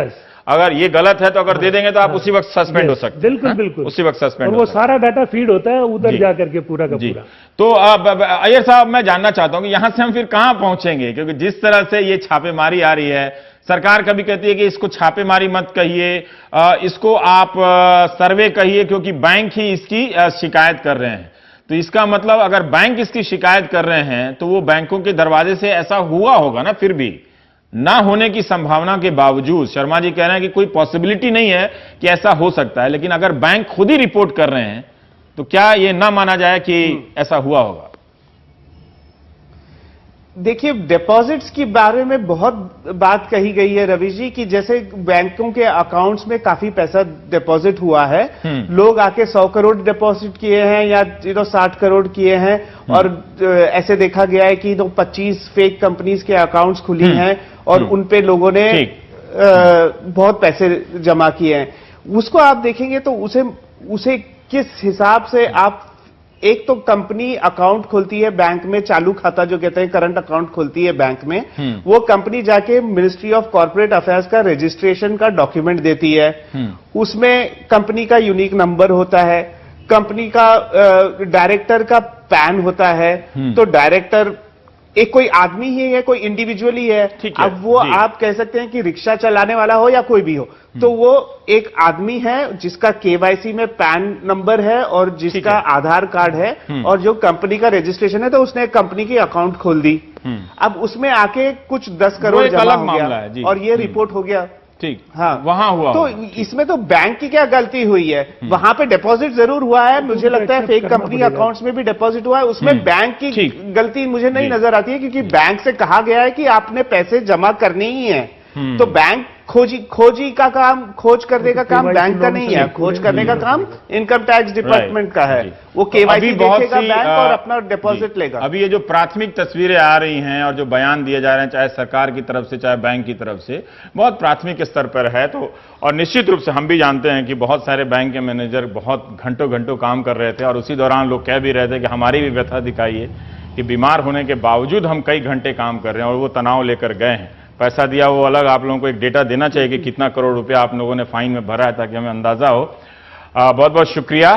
अगर ये गलत है तो अगर दे देंगे तो आप उसी वक्त सस्पेंड हो सकते हैं। बिल्कुल बिल्कुल, उसी वक्त सस्पेंड। और वो सारा डाटा फीड होता है उधर जाकर के पूरा का पूरा। तो अब अय्यर साहब, मैं जानना चाहता हूं कि यहां से हम फिर कहां पहुंचेंगे, क्योंकि जिस तरह से ये छापेमारी आ रही है, सरकार कभी कहती है कि इसको छापेमारी मत कहिए, इसको आप सर्वे कहिए, क्योंकि बैंक ही इसकी शिकायत कर रहे हैं। तो इसका मतलब अगर बैंक इसकी शिकायत कर रहे हैं तो वो बैंकों के दरवाजे से ऐसा हुआ होगा ना। फिर भी ना होने की संभावना के बावजूद शर्मा जी कह रहे हैं कि कोई पॉसिबिलिटी नहीं है कि ऐसा हो सकता है, लेकिन अगर बैंक खुद ही रिपोर्ट कर रहे हैं तो क्या ये ना माना जाए कि ऐसा हुआ होगा? देखिए, डिपॉजिट्स के बारे में बहुत बात कही गई है रवि जी, कि जैसे बैंकों के अकाउंट्स में काफी पैसा डिपॉजिट हुआ है, लोग आके 100 करोड़ डिपॉजिट किए हैं या 60 करोड़ किए हैं, और ऐसे देखा गया है कि 25 फेक कंपनीज के अकाउंट्स खुली हैं और उन पे लोगों ने बहुत पैसे जमा किए हैं। उसको आप देखेंगे तो उसे किस हिसाब से आप, एक तो कंपनी अकाउंट खोलती है बैंक में, चालू खाता जो कहते हैं, करंट अकाउंट खोलती है बैंक में, वो कंपनी जाके मिनिस्ट्री ऑफ कॉर्पोरेट अफेयर्स का रजिस्ट्रेशन का डॉक्यूमेंट देती है, उसमें कंपनी का यूनिक नंबर होता है, कंपनी का डायरेक्टर का पैन होता है, तो डायरेक्टर एक कोई आदमी ही है, कोई इंडिविजुअल ही है, अब वो आप कह सकते हैं कि रिक्शा चलाने वाला हो या कोई भी हो, तो वो एक आदमी है जिसका केवाईसी में पैन नंबर है और जिसका आधार कार्ड है, और जो कंपनी का रजिस्ट्रेशन है, तो उसने एक कंपनी की अकाउंट खोल दी। अब उसमें आके कुछ 10 करोड़ जमा हो गया और ये रिपोर्ट हो गया। ठीक, हाँ, वहां हुआ तो इसमें तो बैंक की क्या गलती हुई है? वहां पे डिपॉजिट जरूर हुआ है, मुझे लगता है फेक कंपनी अकाउंट्स में भी डिपॉजिट हुआ है, उसमें बैंक की गलती मुझे नहीं नजर आती है, क्योंकि बैंक से कहा गया है कि आपने पैसे जमा करने ही है, तो बैंक खोजी का काम, खोज करने का काम बैंक का नहीं है, खोज करने का काम इनकम टैक्स डिपार्टमेंट का है। वो केवाईसी देखेगा बैंक और अपना डिपॉजिट लेगा। अभी ये जो प्राथमिक तस्वीरें आ रही हैं और जो बयान दिए जा रहे हैं, चाहे सरकार की तरफ से चाहे बैंक की तरफ से, बहुत प्राथमिक स्तर पर है। तो और निश्चित रूप से हम भी जानते हैं कि बहुत सारे बैंक के मैनेजर बहुत घंटों घंटों काम कर रहे थे, और उसी दौरान लोग कह भी रहे थे कि हमारी भी व्यथा दिखाइए कि बीमार होने के बावजूद हम कई घंटे काम कर रहे हैं, और वो तनाव लेकर गए हैं। पैसा दिया वो अलग, आप लोगों को एक डेटा देना चाहिए कि कितना करोड़ रुपया आप लोगों ने फाइन में भरा है, ताकि हमें अंदाजा हो। बहुत बहुत शुक्रिया।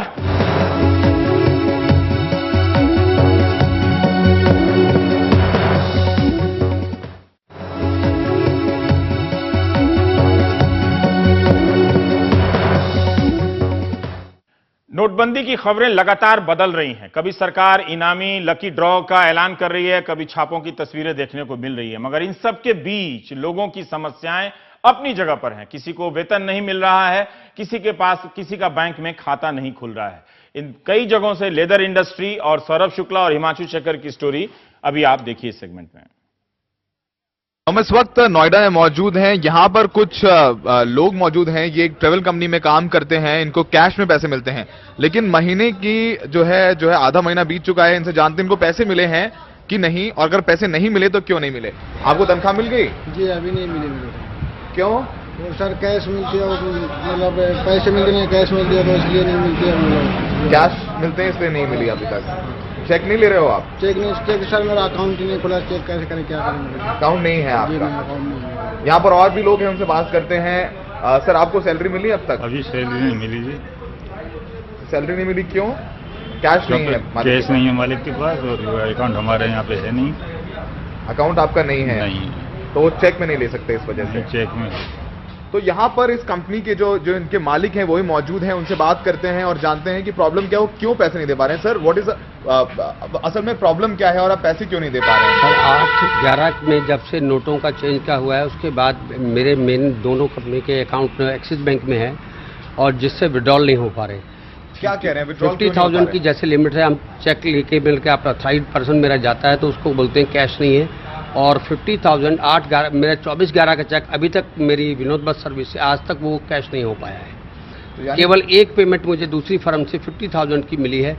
नोटबंदी की खबरें लगातार बदल रही हैं। कभी सरकार इनामी लकी ड्रॉ का ऐलान कर रही है, कभी छापों की तस्वीरें देखने को मिल रही है, मगर इन सब के बीच लोगों की समस्याएं अपनी जगह पर हैं। किसी को वेतन नहीं मिल रहा है, किसी के पास किसी का बैंक में खाता नहीं खुल रहा है। इन कई जगहों से लेदर इंडस्ट्री और सौरभ शुक्ला और हिमांशु शेखर की स्टोरी अभी आप देखिए इस सेगमेंट में। हम इस वक्त नोएडा में मौजूद हैं। यहाँ पर कुछ लोग मौजूद हैं। ये एक ट्रेवल कंपनी में काम करते हैं, इनको कैश में पैसे मिलते हैं, लेकिन महीने की जो है आधा महीना बीत चुका है, इनसे जानते हैं इनको पैसे मिले हैं कि नहीं, और अगर पैसे नहीं मिले तो क्यों नहीं मिले। आपको तनख्वाह मिल गई? जी अभी नहीं मिली मुझे। क्यों? तो सर कैश मिलती है, मतलब पैसे मिलते नहीं, कैश मिलती है तो इसलिए नहीं मिलती है। मतलब कैश मिलते हैं इसलिए नहीं मिली अभी तक। चेक नहीं ले रहे हो आप? चेक नहीं, चेक सर मेरा अकाउंट ही नहीं खुला, चेक कैसे करें, क्या करें? अकाउंट नहीं है आपका? अकाउंट नहीं है। यहाँ पर और भी लोग हैं, उनसे बात करते हैं। सर आपको सैलरी मिली अब तक? अभी सैलरी नहीं मिली जी। सैलरी नहीं मिली क्यों? कैश नहीं है? कैश नहीं है मालिक के पास, और अकाउंट हमारे यहाँ पे है नहीं। अकाउंट आपका नहीं है? नहीं, तो वो चेक में नहीं ले सकते इस वजह से? चेक में। तो यहाँ पर इस कंपनी के जो इनके मालिक हैं वही मौजूद हैं, उनसे बात करते हैं और जानते हैं कि प्रॉब्लम क्या है, वो क्यों पैसे नहीं दे पा रहे हैं। सर व्हाट इज असल में प्रॉब्लम क्या है और आप पैसे क्यों नहीं दे पा रहे हैं? सर 8/11 में जब से नोटों का चेंज का हुआ है, उसके बाद मेरे मेन दोनों कंपनी के अकाउंट एक्सिस बैंक में है, और जिससे विड्रॉल नहीं हो पा रहे। क्या कह रहे हैं? विड्रॉल 50,000 की जैसे लिमिट है, हम चेक लेके मिल के आपका 3rd मेरा जाता है तो उसको बोलते हैं कैश नहीं है, और 50,000 8/11 मेरा 24/11 का चेक अभी तक मेरी विनोद बस सर्विस से आज तक वो कैश नहीं हो पाया है। तो केवल एक पेमेंट मुझे दूसरी फर्म से 50,000 की मिली है,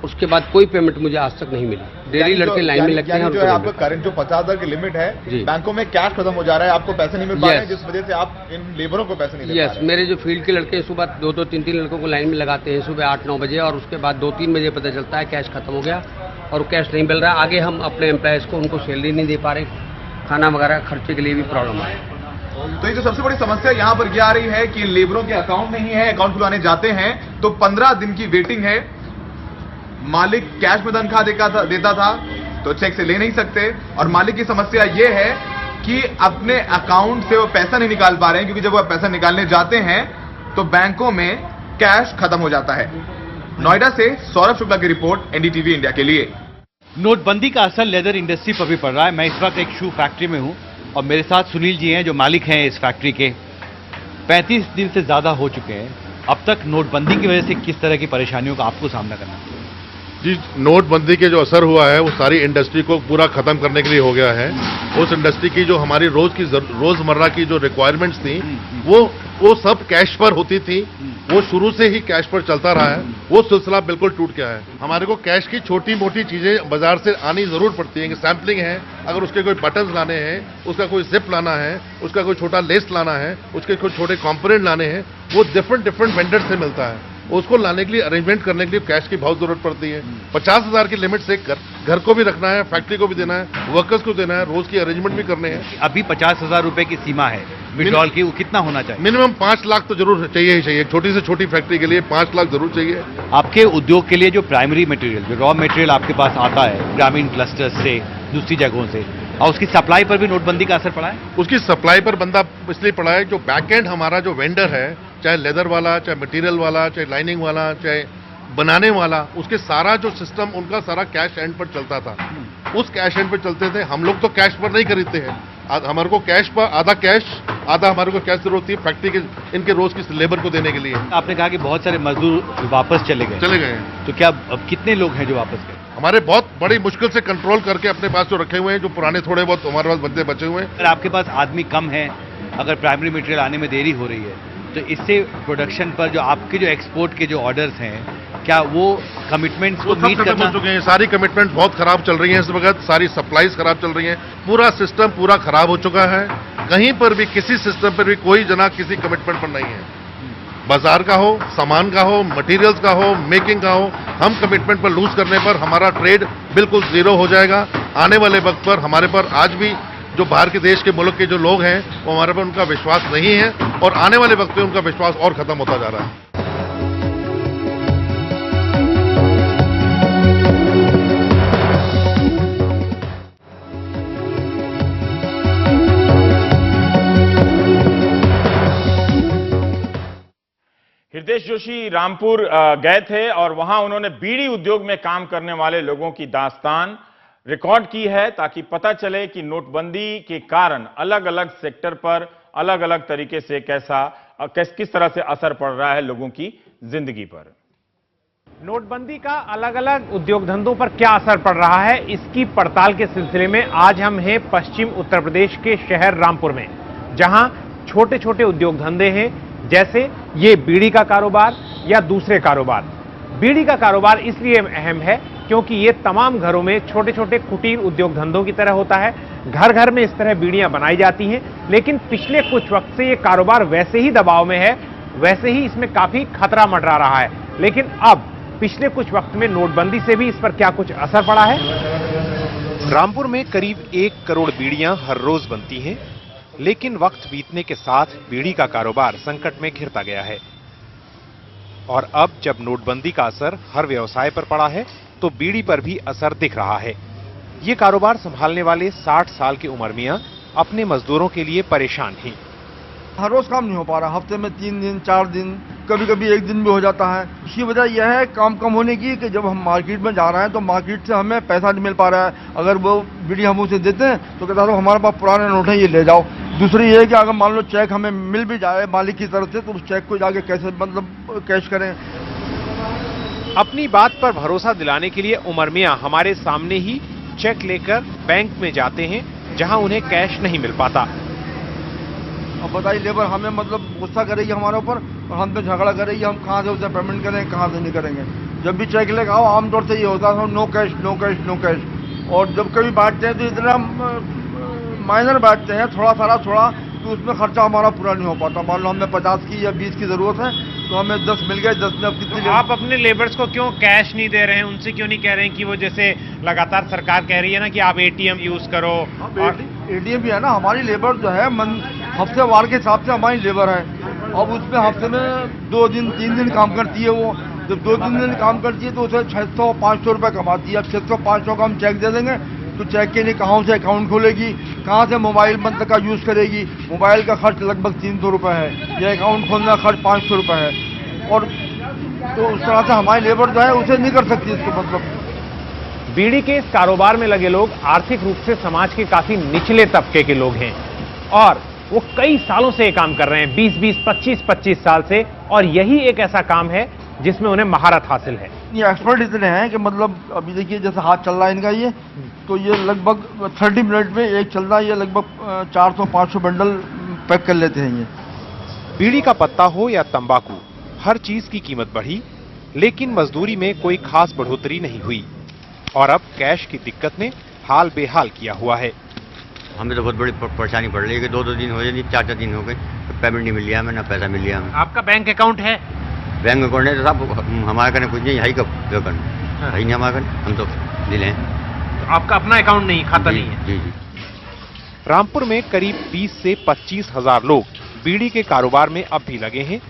उसके बाद कोई पेमेंट मुझे आज तक नहीं मिली। डेली लड़के लाइन में लगते हैं। जो है आपका करंट जो 50,000 की लिमिट है, बैंकों में कैश खत्म हो जा रहा है, आपको पैसे नहीं मिल पा रहे हैं, जिस वजह से आप इन लेबरों को पैसे नहीं दे पा रहे हैं। मेरे जो फील्ड के लड़के सुबह 2-2 3-3 लड़कों को लाइन में लगाते हैं सुबह 8-9 बजे, और उसके बाद 2-3 बजे पता चलता है कैश खत्म हो गया और कैश नहीं मिल रहा। आगे हम अपने एम्प्लॉयज को उनको सैलरी नहीं दे पा रहे, खाना वगैरह खर्चे के लिए भी प्रॉब्लम है। तो ये जो सबसे बड़ी समस्या यहाँ पर क्या आ रही है कि लेबरों के अकाउंट नहीं है, अकाउंट खुलवाने जाते हैं तो 15 दिन की वेटिंग है। मालिक कैश में तनख्वाह देता था तो चेक से ले नहीं सकते, और मालिक की समस्या ये है कि अपने अकाउंट से वो पैसा नहीं निकाल पा रहे हैं, क्योंकि जब वो पैसा निकालने जाते हैं तो बैंकों में कैश खत्म हो जाता है। नोएडा से सौरभ शुक्ला की रिपोर्ट, एनडीटीवी इंडिया के लिए। नोटबंदी का असर लेदर इंडस्ट्री पर भी पड़ रहा है। मैं इस वक्त एक शू फैक्ट्री में हूं और मेरे साथ सुनील जी हैं जो मालिक हैं इस फैक्ट्री के। 35 दिन से ज्यादा हो चुके हैं। अब तक नोटबंदी की वजह से किस तरह की परेशानियों का आपको सामना करना है? जी, नोटबंदी के जो असर हुआ है वो सारी इंडस्ट्री को पूरा खत्म करने के लिए हो गया है। उस इंडस्ट्री की जो हमारी रोजमर्रा की जो रिक्वायरमेंट्स थी वो सब कैश पर होती थी, वो शुरू से ही कैश पर चलता रहा है, वो सिलसिला बिल्कुल टूट गया है। हमारे को कैश की छोटी मोटी चीजें बाजार से आनी जरूर पड़ती है, सैम्पलिंग है, अगर उसके कोई बटन्स लाने हैं, उसका कोई जिप लाना है, उसका कोई छोटा लेस लाना है, उसके कोई छोटे कंपोनेंट लाने हैं, वो डिफरेंट वेंडर से मिलता है। उसको लाने के लिए, अरेंजमेंट करने के लिए कैश की बहुत जरूरत पड़ती है। 50,000 की लिमिट से घर को भी रखना है, फैक्ट्री को भी देना है, वर्कर्स को देना है, रोज की अरेंजमेंट भी करने हैं। अभी 50,000 रुपए की सीमा है विड्रॉल की, वो कितना होना चाहिए? मिनिमम 5 लाख तो जरूर चाहिए ही चाहिए। छोटी से छोटी फैक्ट्री के लिए 5 लाख जरूर चाहिए। आपके उद्योग के लिए जो प्राइमरी मटेरियल, जो रॉ मटेरियल आपके पास आता है ग्रामीण क्लस्टर्स से, दूसरी जगहों से, और उसकी सप्लाई पर भी नोटबंदी का असर पड़ा है? उसकी सप्लाई पर बंदा इसलिए पड़ा है, जो बैकएंड हमारा जो वेंडर है, चाहे लेदर वाला, चाहे मटेरियल वाला, चाहे लाइनिंग वाला, चाहे बनाने वाला, उसके सारा जो सिस्टम, उनका सारा कैश एंड पर चलता था। उस कैश एंड पर चलते थे। हम लोग तो कैश पर नहीं खरीदते हैं, हमारे को कैश पर आधा हमारे को कैश जरूरत थी फैक्ट्री के इनके रोज की लेबर को देने के लिए। आपने कहा कि बहुत सारे मजदूर वापस चले गए, तो क्या अब कितने लोग हैं जो वापस गए? हमारे बहुत बड़ी मुश्किल से कंट्रोल करके अपने पास जो रखे हुए हैं, जो पुराने थोड़े बहुत हमारे पास बंदे बचे हुए हैं। अगर आपके पास आदमी कम है, अगर प्राइमरी मटेरियल आने में देरी हो रही है, तो इससे प्रोडक्शन पर जो आपके जो एक्सपोर्ट के जो ऑर्डर्स हैं, क्या वो कमिटमेंट्स को मीट करना? हो चुके हैं। सारी कमिटमेंट बहुत खराब चल रही हैं इस वक्त, सारी सप्लाईज खराब चल रही हैं, पूरा सिस्टम पूरा खराब हो चुका है। कहीं पर भी, किसी सिस्टम पर भी कोई जना किसी कमिटमेंट पर नहीं है। बाजार का हो, सामान का हो, मटेरियल्स का हो, मेकिंग का हो, हम कमिटमेंट पर लूज करने पर हमारा ट्रेड बिल्कुल जीरो हो जाएगा। आने वाले वक्त पर हमारे पर आज भी जो बाहर के देश के मुल्क के जो लोग हैं, वो हमारे पर उनका विश्वास नहीं है, और आने वाले वक्त में उनका विश्वास और खत्म होता जा रहा है। हृदय जोशी रामपुर गए थे और वहां उन्होंने बीड़ी उद्योग में काम करने वाले लोगों की दास्तान रिकॉर्ड की है, ताकि पता चले कि नोटबंदी के कारण अलग अलग सेक्टर पर अलग अलग तरीके से किस तरह से असर पड़ रहा है लोगों की जिंदगी पर। नोटबंदी का अलग अलग उद्योग धंधों पर क्या असर पड़ रहा है, इसकी पड़ताल के सिलसिले में आज हम हैं पश्चिम उत्तर प्रदेश के शहर रामपुर में, जहां छोटे छोटे उद्योग धंधे हैं, जैसे ये बीड़ी का कारोबार या दूसरे कारोबार। बीड़ी का कारोबार इसलिए अहम है क्योंकि ये तमाम घरों में छोटे छोटे कुटीर उद्योग धंधों की तरह होता है। घर घर में इस तरह बीड़ियां बनाई जाती हैं, लेकिन पिछले कुछ वक्त से ये कारोबार वैसे ही दबाव में है, वैसे ही इसमें काफी खतरा मंडरा रहा है। लेकिन अब पिछले कुछ वक्त में नोटबंदी से भी इस पर क्या कुछ असर पड़ा है? रामपुर में करीब 1 करोड़ बीड़ियां हर रोज बनती हैं, लेकिन वक्त बीतने के साथ बीड़ी का कारोबार संकट में घिरता गया है। और अब जब नोटबंदी का असर हर व्यवसाय पर पड़ा है, तो बीड़ी पर भी असर दिख रहा है। ये कारोबार संभालने वाले 60 साल के उमर मियां अपने मजदूरों के लिए परेशान हैं। हर रोज काम नहीं हो पा रहा, हफ्ते में 3 दिन 4 दिन, कभी कभी 1 दिन भी हो जाता है। इसकी वजह यह है काम कम होने की कि जब हम मार्केट में जा रहे हैं तो मार्केट से हमें पैसा नहीं मिल पा रहा है। अगर वो बीड़ी हम उसे देते हैं तो कहता है हमारे पास पुराने नोट हैं, ये ले जाओ। दूसरी ये है कि अगर मान लो चेक हमें मिल भी जाए मालिक की तरफ से, तो उस चेक को जाके कैसे कैश करें। अपनी बात पर भरोसा दिलाने के लिए उमर मियां हमारे सामने ही चेक लेकर बैंक में जाते हैं, जहां उन्हें कैश नहीं मिल पाता। अब बताइए, लेबर हमें गुस्सा करेगी हमारे ऊपर और हम पे झगड़ा करेगी, हम कहाँ से उसे पेमेंट करेंगे, कहाँ से नहीं करेंगे। जब भी चेक लेकर आओ, आमतौर से ये होता है no cash no cash no cash. और जब कभी बांटते हैं तो इतना माइनर बांटते हैं, थोड़ा सारा थोड़ा, तो उसमें खर्चा हमारा पूरा नहीं हो पाता। मान लो हमें 50 की या 20 की जरूरत है, तो हमें 10 मिल गए, 10 में अब कितनी। आप अपने लेबर्स को क्यों कैश नहीं दे रहे हैं? उनसे क्यों नहीं कह रहे हैं कि वो, जैसे लगातार सरकार कह रही है ना कि आप एटीएम यूज करो? एटीएम भी है ना, हमारी लेबर जो है हफ्ते वार के हिसाब से हमारी लेबर है। अब उसमें हफ्ते में 2 दिन 3 दिन काम करती है। वो जब 2-3 दिन काम करती है तो उसे 600-500 रुपये कमाती है। अब 600-500 का हम चेक दे देंगे तो चेक के लिए कहाँ से अकाउंट खोलेगी, कहाँ से मोबाइल मंथ का यूज करेगी। मोबाइल का खर्च लगभग 300 रुपये है, यह अकाउंट खोलना खर्च 500 रुपये है। और तो उस तरह से हमारी लेबर जो है उसे नहीं कर सकती इसको। बीड़ी के इस कारोबार में लगे लोग आर्थिक रूप से समाज के काफी निचले तबके के लोग हैं और वो कई सालों से ये काम कर रहे हैं, 20-20, 25-25 साल से। और यही एक ऐसा काम है जिसमें उन्हें महारत हासिल है। ये एक्सपर्ट इतने हैं कि अभी देखिए जैसे हाथ चल रहा है इनका, ये तो ये लगभग 30 मिनट में एक चल रहा है, ये लगभग 400-500 बंडल पैक कर लेते हैं। ये बीड़ी का पत्ता हो या तंबाकू, हर चीज की कीमत बढ़ी, लेकिन मजदूरी में कोई खास बढ़ोतरी नहीं हुई और अब कैश की दिक्कत ने हाल बेहाल किया हुआ है। हमें तो बहुत बड़ी परेशानी पड़ रही है कि 2-2 दिन हो गए, 4-4 दिन हो गए, तो पेमेंट नहीं मिल लिया हमें, ना पैसा मिल लिया हमें। आपका बैंक अकाउंट है? बैंक अकाउंट है तो साहब हमारे करने कुछ नहीं है, कब करना है नहीं हमारे करने, हम तो दिले हैं। तो आपका अपना अकाउंट नहीं, खाता नहीं है? जी जी। रामपुर में करीब 20 से 25 हजार लोग बीड़ी के कारोबार में अब भी लगे हैं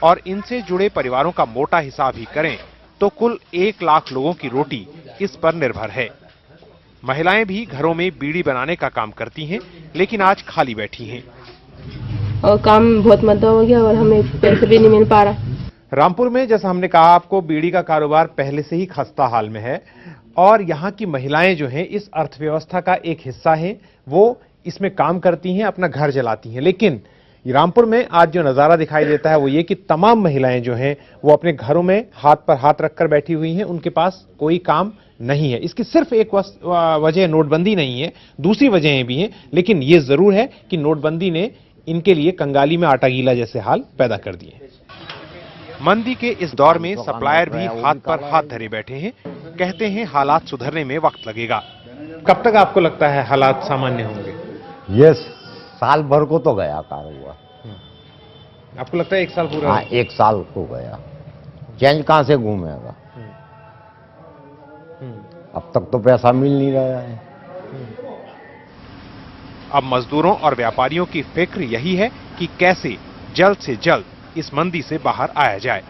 और इनसे जुड़े परिवारों का मोटा हिसाब ही करें तो कुल 1 लाख लोगों की रोटी इस पर निर्भर है। महिलाएं भी घरों में बीड़ी बनाने का काम करती हैं, लेकिन आज खाली बैठी हैं। और काम बहुत मंदा हो गया और हमें पैसे भी नहीं मिल पा रहा। रामपुर में जैसा हमने कहा आपको, बीड़ी का कारोबार पहले से ही खस्ता हाल में है और यहाँ की महिलाएं जो हैं इस अर्थव्यवस्था का एक हिस्सा हैं, वो इसमें काम करती हैं, अपना घर चलाती हैं। लेकिन रामपुर में आज जो नजारा दिखाई देता है वो ये कि तमाम महिलाएं जो हैं वो अपने घरों में हाथ पर हाथ रखकर बैठी हुई हैं, उनके पास कोई काम नहीं है। इसकी सिर्फ एक वजह नोटबंदी नहीं है, दूसरी वजहें भी हैं, लेकिन ये जरूर है कि नोटबंदी ने इनके लिए कंगाली में आटा गीला जैसे हाल पैदा कर दिए। मंदी के इस दौर में सप्लायर भी हाथ पर हाथ धरे बैठे हैं, कहते हैं हालात सुधरने में वक्त लगेगा। कब तक आपको लगता है हालात सामान्य होंगे? ये साल भर को तो गया कारोबार। आपको लगता है 1 साल पूरा? हाँ, 1 साल को गया, चेंज कहां से घूमेगा? अब तक तो पैसा मिल नहीं रहा है। अब मजदूरों और व्यापारियों की फिक्र यही है कि कैसे जल्द से जल्द इस मंदी से बाहर आया जाए।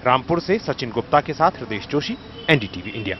रामपुर से सचिन गुप्ता के साथ हृदय जोशी, एनडीटीवी इंडिया।